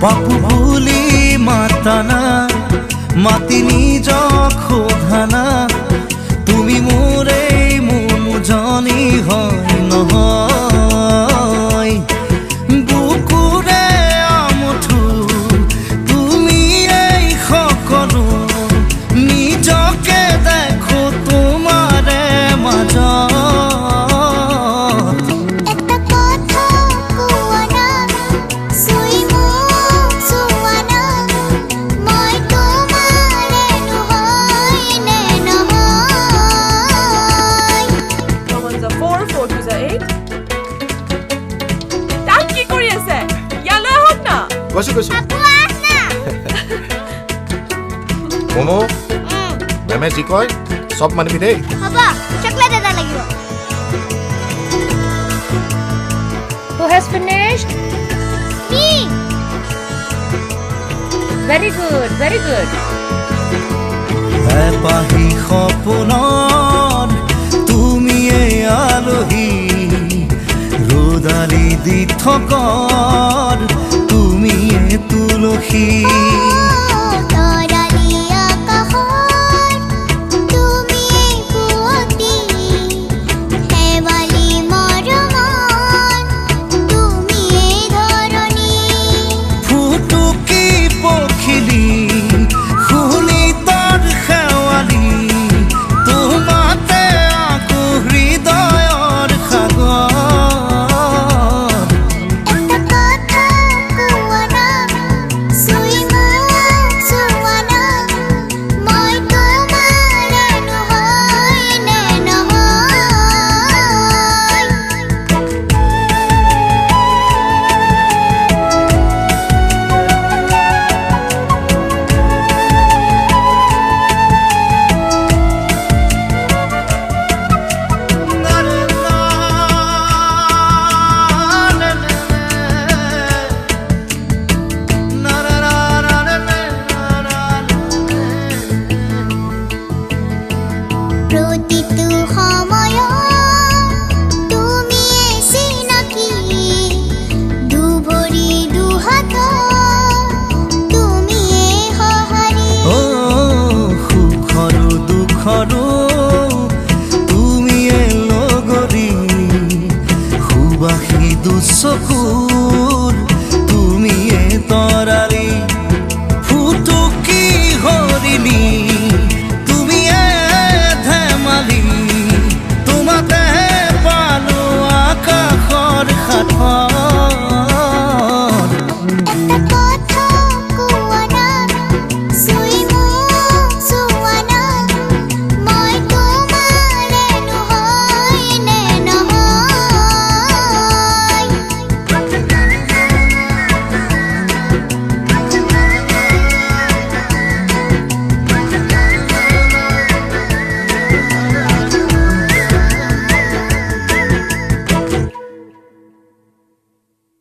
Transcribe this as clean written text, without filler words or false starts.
বাপু বুলি মাতানা মাতি নিজক সোধানা তুমি মোৰে মোজনী হয় নহয় বুকুৰে আমঠু তুমি এই সকলো নিজকে দেখো তোমাৰে মাজত কৈছো মমো মেমে যি কয় চব মানিবি দেই হ'ব চকলেট এটা লাগিব Who has finished? Me. Very good, very good. পাহি সপোনত তুমি আলহী ৰ'দালি দি থকৰ তুমি তুলসী চকুৰ